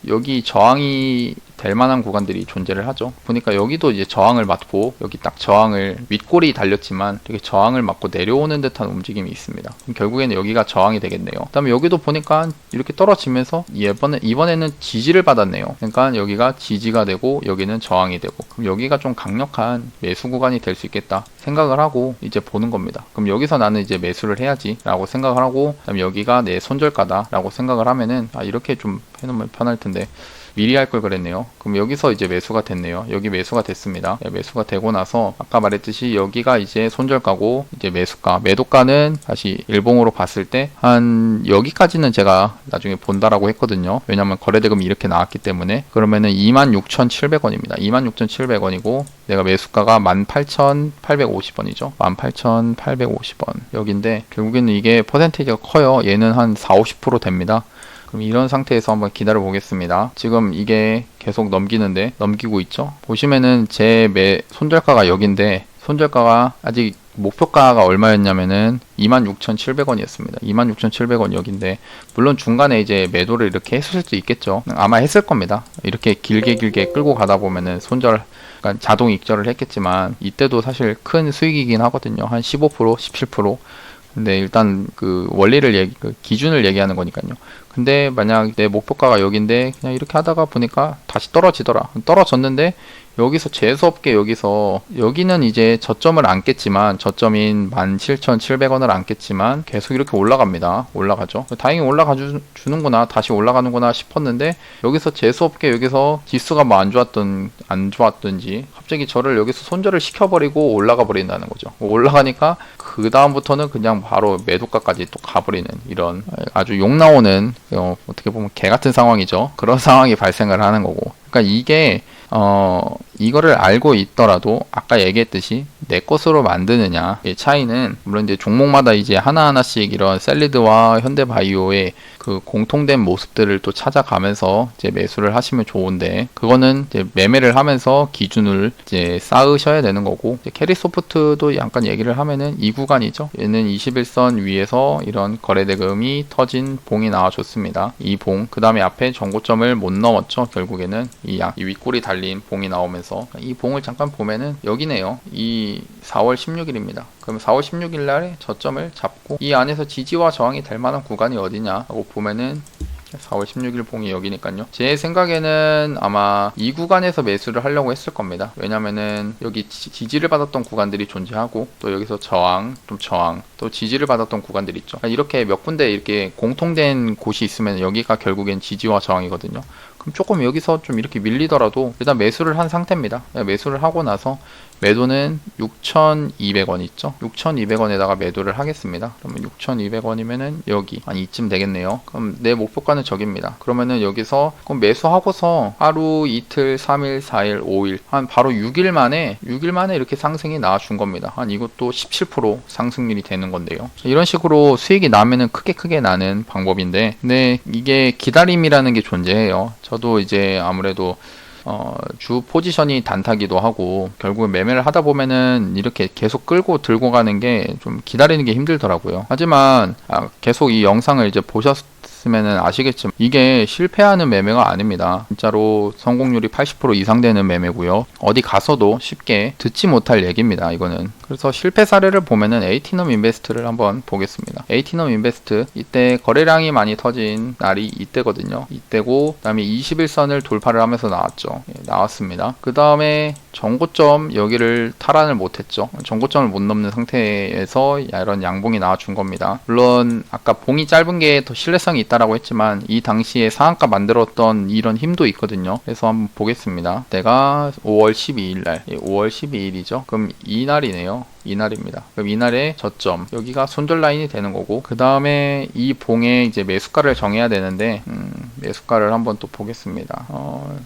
여기 저항이 될 만한 구간들이 존재를 하죠. 보니까 여기도 이제 저항을 맞고 여기 딱 저항을 윗골이 달렸지만 되게 저항을 맞고 내려오는 듯한 움직임이 있습니다. 그럼 결국에는 여기가 저항이 되겠네요. 그 다음에 여기도 보니까 이렇게 떨어지면서 이번에는 지지를 받았네요. 그러니까 여기가 지지가 되고 여기는 저항이 되고, 그럼 여기가 좀 강력한 매수 구간이 될 수 있겠다 생각을 하고 이제 보는 겁니다. 그럼 여기서 나는 이제 매수를 해야지 라고 생각을 하고, 그다음에 여기가 내 손절가다 라고 생각을 하면은 이렇게 좀 해놓으면 편할 텐데 미리 할 걸 그랬네요. 그럼 여기서 이제 매수가 됐네요. 여기 매수가 됐습니다. 매수가 되고 나서 아까 말했듯이 여기가 이제 손절가고 이제 매도가는 다시 일봉으로 봤을 때 한 여기까지는 제가 나중에 본다라고 했거든요. 왜냐면 거래대금이 이렇게 나왔기 때문에. 그러면은 26,700원입니다. 26,700원이고 내가 매수가가 18,850원이죠. 18,850원 여기인데 결국에는 이게 퍼센테이지가 커요. 얘는 한 4-50% 됩니다. 그럼 이런 상태에서 한번 기다려 보겠습니다. 지금 이게 계속 넘기고 있죠. 보시면은 제 손절가가 여기인데 손절가가 아직 목표가가 얼마였냐면은 26,700원이었습니다. 26,700원 여기인데, 물론 중간에 이제 매도를 이렇게 했을 수도 있겠죠. 아마 했을 겁니다. 이렇게 길게 끌고 가다 보면은 그러니까 자동 익절을 했겠지만, 이때도 사실 큰 수익이긴 하거든요. 한 15%, 17%. 근데 일단 그 원리를 그 기준을 얘기하는 거니까요. 근데 만약 내 목표가가 여기인데 그냥 이렇게 하다가 보니까 다시 떨어졌는데, 여기서 재수없게 여기는 이제 저점을 안 깼지만, 저점인 17,700원을 안 깼지만 계속 이렇게 올라가죠. 다행히 주는구나, 다시 올라가는구나 싶었는데, 여기서 재수없게 여기서 지수가 뭐 안 좋았던지 갑자기 저를 여기서 손절을 시켜버리고 올라가 버린다는 거죠. 올라가니까 그 다음부터는 그냥 바로 매도가까지 또 가버리는, 이런 아주 욕 나오는, 어떻게 보면 개 같은 상황이죠. 그런 상황이 발생을 하는 거고. 그러니까 이거를 알고 있더라도 아까 얘기했듯이 내 것으로 만드느냐, 이 차이는 물론 이제 종목마다 이제 하나하나씩 이런 셀리드와 현대바이오의 그 공통된 모습들을 또 찾아가면서 이제 매수를 하시면 좋은데, 그거는 이제 매매를 하면서 기준을 이제 쌓으셔야 되는 거고, 캐리소프트도 약간 얘기를 하면은 이 구간이죠. 얘는 21선 위에서 이런 거래대금이 터진 봉이 나와줬습니다. 이 봉, 그 다음에 앞에 전고점을 못 넘었죠. 결국에는 이 윗골이 달린 봉이 나오면서, 이 봉을 잠깐 보면은 여기네요. 이 4월 16일입니다. 그럼 4월 16일 날에 저점을 잡고 이 안에서 지지와 저항이 될 만한 구간이 어디냐 하고 보면은 4월 16일 봉이 여기니까요. 제 생각에는 아마 이 구간에서 매수를 하려고 했을 겁니다. 왜냐면은 여기 지지를 받았던 구간들이 존재하고, 또 여기서 저항, 또 지지를 받았던 구간들이 있죠. 이렇게 몇 군데 이렇게 공통된 곳이 있으면 여기가 결국엔 지지와 저항이거든요. 그럼 조금 여기서 좀 이렇게 밀리더라도 일단 매수를 한 상태입니다. 매수를 하고 나서 매도는 6,200원 있죠. 6,200원에다가 매도를 하겠습니다. 그러면 6,200원이면은 여기 한 이쯤 되겠네요. 그럼 내 목표가는 저기입니다. 그러면은 여기서 그럼 매수하고서 하루, 이틀, 3일, 4일, 5일 한 바로 6일 만에 이렇게 상승이 나와준 겁니다. 한 이것도 17% 상승률이 되는 건데요. 이런 식으로 수익이 나면은 크게 나는 방법인데, 근데 이게 기다림이라는 게 존재해요. 저도 이제 아무래도 주 포지션이 단타기도 하고, 결국은 매매를 하다 보면은 이렇게 계속 끌고 들고 가는 게 좀 기다리는 게 힘들더라고요. 하지만 계속 이 영상을 이제 보셨으면은 아시겠지만 이게 실패하는 매매가 아닙니다. 진짜로 성공률이 80% 이상 되는 매매고요. 어디 가서도 쉽게 듣지 못할 얘기입니다. 이거는. 그래서 실패 사례를 보면은 에이티넘 인베스트를 한번 보겠습니다. 에이티넘 인베스트, 이때 거래량이 많이 터진 날이 이때거든요. 이때고, 그 다음에 21선을 돌파를 하면서 나왔죠. 나왔습니다. 그 다음에 전고점 여기를 탈환을 못했죠. 전고점을 못 넘는 상태에서 이런 양봉이 나와준 겁니다. 물론 아까 봉이 짧은 게 더 신뢰성이 있다라고 했지만, 이 당시에 상한가 만들었던 이런 힘도 있거든요. 그래서 한번 보겠습니다. 내가 5월 12일 날, 5월 12일이죠. 그럼 이날이네요. 이날입니다. 그럼 이날의 저점, 여기가 손절 라인이 되는 거고, 그 다음에 이 봉에 이제 매수가를 정해야 되는데, 매수가를 한번 또 보겠습니다.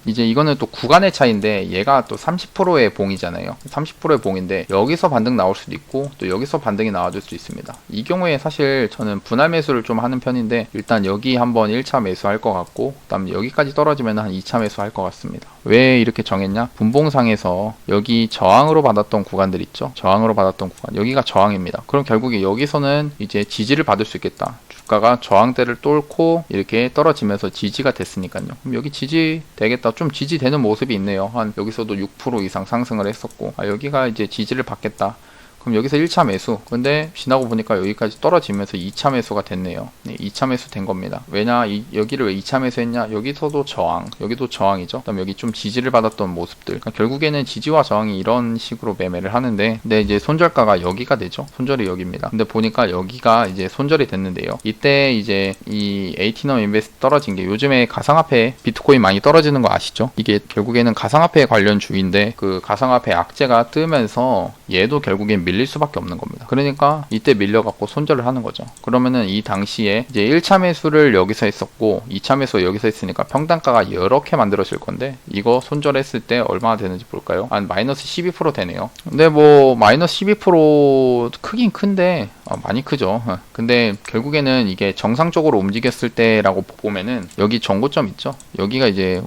이제 이거는 또 구간의 차이인데, 얘가 또 30%의 봉이잖아요. 30%의 봉인데 여기서 반등 나올 수도 있고, 또 여기서 반등이 나와줄 수 있습니다. 이 경우에 사실 저는 분할 매수를 좀 하는 편인데, 일단 여기 한번 1차 매수할 것 같고, 그 다음 여기까지 떨어지면 한 2차 매수할 것 같습니다. 왜 이렇게 정했냐? 분봉상에서 여기 저항으로 받았던 구간들 있죠. 저항으로 받았던 구간, 여기가 저항입니다. 그럼 결국에 여기서는 이제 지지를 받을 수 있겠다. 주가가 저항대를 뚫고 이렇게 떨어지면서 지지가 됐으니까요. 그럼 여기 지지 되겠다. 좀 지지되는 모습이 있네요. 한 여기서도 6% 이상 상승을 했었고, 여기가 이제 지지를 받겠다. 그럼 여기서 1차 매수. 근데 지나고 보니까 여기까지 떨어지면서 2차 매수가 됐네요. 네, 2차 매수 된 겁니다. 왜냐, 여기를 왜 2차 매수 했냐? 여기서도 저항, 여기도 저항이죠. 그다음 여기 좀 지지를 받았던 모습들. 그러니까 결국에는 지지와 저항이 이런 식으로 매매를 하는데, 근데 이제 손절가가 여기가 되죠. 손절이 여기입니다. 근데 보니까 여기가 이제 손절이 됐는데요. 이때 이제 이 에이티넘 인베스트 떨어진 게, 요즘에 가상화폐 비트코인 많이 떨어지는 거 아시죠? 이게 결국에는 가상화폐 관련 주인데, 그 가상화폐 악재가 뜨면서 얘도 결국엔 밀릴 수밖에 없는 겁니다. 그러니까 이때 밀려갖고 손절을 하는 거죠. 그러면은 이 당시에 이제 1차 매수를 여기서 했었고 2차 매수 여기서 했으니까 평단가가 이렇게 만들어질 건데, 이거 손절했을 때 얼마나 되는지 볼까요? 한 마이너스 12% 되네요. 근데 뭐 마이너스 12% 크긴 큰데, 많이 크죠. 근데 결국에는 이게 정상적으로 움직였을 때라고 보면은 여기 전고점 있죠. 여기가 이제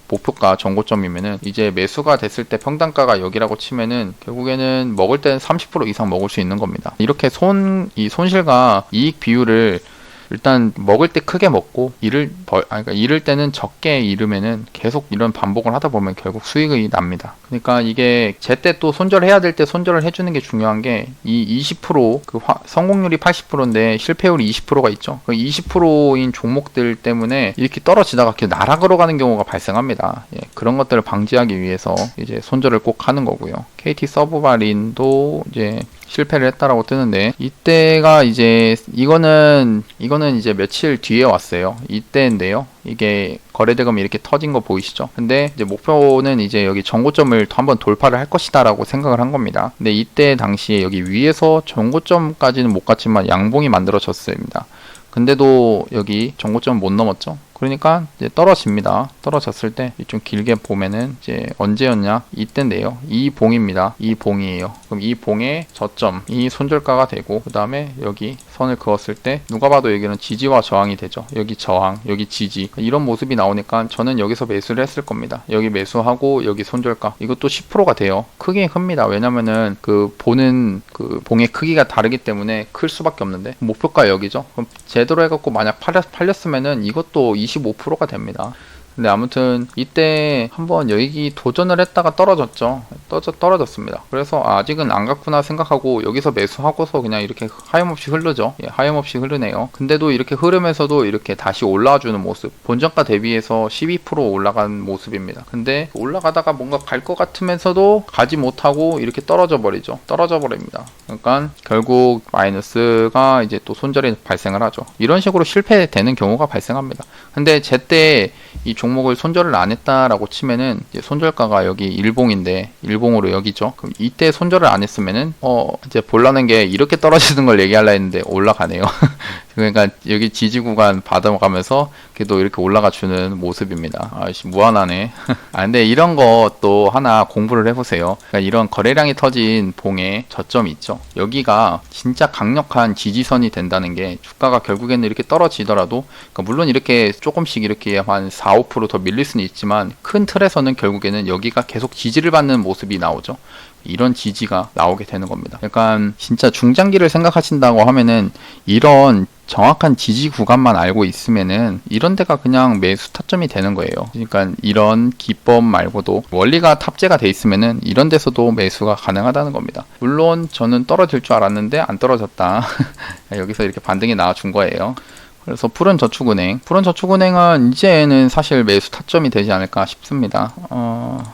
목표가 전고점이면은 이제 매수가 됐을 때 평단가가 여기라고 치면은 결국에는 먹을 때는 30% 이상 먹을 수 있는 겁니다. 이렇게 이 손실과 이익 비율을 일단 먹을 때 크게 먹고 그러니까 잃을 때는 적게 잃으면은 계속 이런 반복을 하다 보면 결국 수익이 납니다. 그러니까 이게 제때 또 손절해야 될 때 손절을 해주는 게 중요한 게 이 20% 성공률이 80%인데 실패율이 20%가 있죠. 그 20%인 종목들 때문에 이렇게 떨어지다가 이렇게 나락으로 가는 경우가 발생합니다. 예, 그런 것들을 방지하기 위해서 이제 손절을 꼭 하는 거고요. KT 서브마린도 이제 실패를 했다라고 뜨는데 이때가 이제 이거는 이제 며칠 뒤에 왔어요. 이때인데요. 이게 거래대금이 이렇게 터진 거 보이시죠? 근데 이제 목표는 이제 여기 전고점을 한번 돌파를 할 것이다 라고 생각을 한 겁니다. 근데 이때 당시에 여기 위에서 전고점까지는 못 갔지만 양봉이 만들어졌습니다. 근데도 여기 전고점 못 넘었죠. 그러니까 이제 떨어집니다. 떨어졌을 때 좀 길게 보면은 이제 언제였냐? 이때인데요. 이 봉입니다. 이 봉이에요. 그럼 이 봉의 저점이 손절가가 되고 그 다음에 여기 선을 그었을 때 누가 봐도 여기는 지지와 저항이 되죠. 여기 저항, 여기 지지. 이런 모습이 나오니까 저는 여기서 매수를 했을 겁니다. 여기 매수하고 여기 손절가. 이것도 10%가 돼요. 크긴 큽니다. 왜냐면은 그 보는 그 봉의 크기가 다르기 때문에 클 수밖에 없는데 목표가 여기죠. 그럼 제대로 해갖고 만약 팔렸으면은 이것도 25%가 됩니다. 근데 아무튼 이때 한번 여기 도전을 했다가 떨어졌죠. 떨어졌습니다. 그래서 아직은 안 갔구나 생각하고 여기서 매수하고서 그냥 이렇게 하염없이 흐르죠. 예, 하염없이 흐르네요. 근데도 이렇게 흐르면서도 이렇게 다시 올라와주는 모습. 본전가 대비해서 12% 올라간 모습입니다. 근데 올라가다가 뭔가 갈 것 같으면서도 가지 못하고 이렇게 떨어져 버리죠. 떨어져 버립니다. 그러니까 결국 마이너스가 이제 또 손절이 발생을 하죠. 이런 식으로 실패되는 경우가 발생합니다. 근데 제때 이 종목을 손절을 안 했다라고 치면은 이제 손절가가 여기 일봉인데 일봉으로 여기죠. 그럼 이때 손절을 안 했으면은 이제 볼라는 게 이렇게 떨어지는 걸 얘기하려 했는데 올라가네요. 그러니까 여기 지지 구간 받아가면서 그래도 이렇게 올라가 주는 모습입니다. 아이씨 무한하네. 근데 이런 것도 하나 공부를 해보세요. 그러니까 이런 거래량이 터진 봉의 저점이 있죠. 여기가 진짜 강력한 지지선이 된다는 게 주가가 결국에는 이렇게 떨어지더라도 그러니까 물론 이렇게 조금씩 이렇게 한 4, 5%더 밀릴 수는 있지만 큰 틀에서는 결국에는 여기가 계속 지지를 받는 모습이 나오죠. 이런 지지가 나오게 되는 겁니다. 그러니까 진짜 중장기를 생각하신다고 하면은 이런 정확한 지지 구간만 알고 있으면은 이런 데가 그냥 매수 타점이 되는 거예요. 그러니까 이런 기법 말고도 원리가 탑재가 돼 있으면은 이런 데서도 매수가 가능하다는 겁니다. 물론 저는 떨어질 줄 알았는데 안 떨어졌다. 여기서 이렇게 반등이 나와준 거예요. 그래서 푸른저축은행은 이제는 사실 매수 타점이 되지 않을까 싶습니다.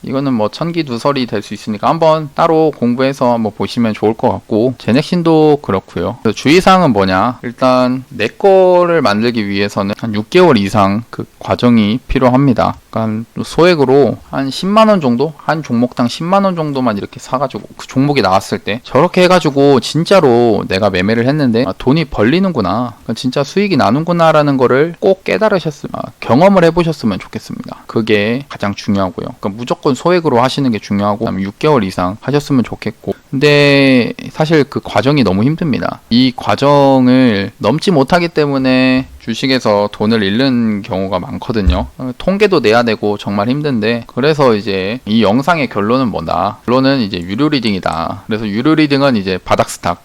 이거는 뭐 천기누설이 될 수 있으니까 한번 따로 공부해서 한번 보시면 좋을 것 같고 제넥신도 그렇고요. 주의사항은 뭐냐? 일단 내 거를 만들기 위해서는 한 6개월 이상 그 과정이 필요합니다. 그러니까 소액으로 한 10만원 정도? 한 종목당 10만원 정도만 이렇게 사가지고 그 종목이 나왔을 때 저렇게 해가지고 진짜로 내가 매매를 했는데 돈이 벌리는구나. 그러니까 진짜 수익이 나는구나라는 거를 꼭 깨달으셨으면 경험을 해보셨으면 좋겠습니다. 그게 가장 중요하고요. 그러니까 무조건 소액으로 하시는 게 중요하고 6개월 이상 하셨으면 좋겠고 근데 사실 그 과정이 너무 힘듭니다. 이 과정을 넘지 못하기 때문에 주식에서 돈을 잃는 경우가 많거든요. 통계도 내야 되고 정말 힘든데 그래서 이제 이 영상의 결론은 뭐다? 결론은 이제 유료 리딩이다. 그래서 유료 리딩은 이제 바닥 스탁.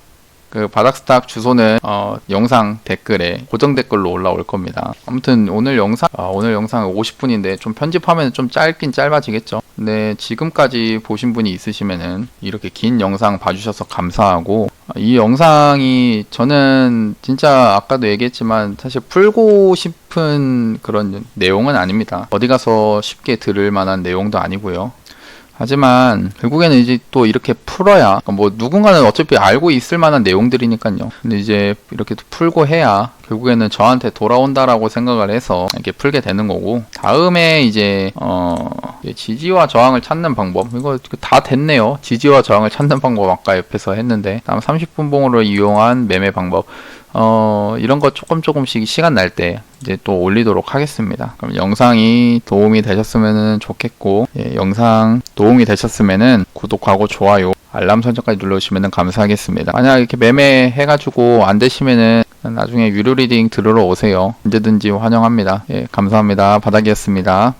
그 바닥 스탁 주소는 영상 댓글에 고정 댓글로 올라올 겁니다. 아무튼 오늘 영상 50분인데 좀 편집하면 좀 짧긴 짧아지겠죠. 근데 지금까지 보신 분이 있으시면은 이렇게 긴 영상 봐주셔서 감사하고 이 영상이 저는 진짜 아까도 얘기했지만 사실 풀고 싶은 그런 내용은 아닙니다. 어디 가서 쉽게 들을 만한 내용도 아니고요. 하지만 결국에는 이제 또 이렇게 풀어야 뭐 누군가는 어차피 알고 있을 만한 내용들이니까요. 근데 이제 이렇게 또 풀고 해야 결국에는 저한테 돌아온다라고 생각을 해서 이렇게 풀게 되는 거고 다음에 이제 지지와 저항을 찾는 방법 이거 다 됐네요. 지지와 저항을 찾는 방법 아까 옆에서 했는데 다음 30분 봉으로 이용한 매매 방법 이런 거 조금씩 시간 날 때 이제 또 올리도록 하겠습니다. 그럼 영상이 도움이 되셨으면 좋겠고, 예, 영상 도움이 되셨으면은 구독하고 좋아요, 알람 설정까지 눌러주시면 감사하겠습니다. 만약 이렇게 매매해가지고 안 되시면은 나중에 유료 리딩 들으러 오세요. 언제든지 환영합니다. 예, 감사합니다. 바닥이었습니다.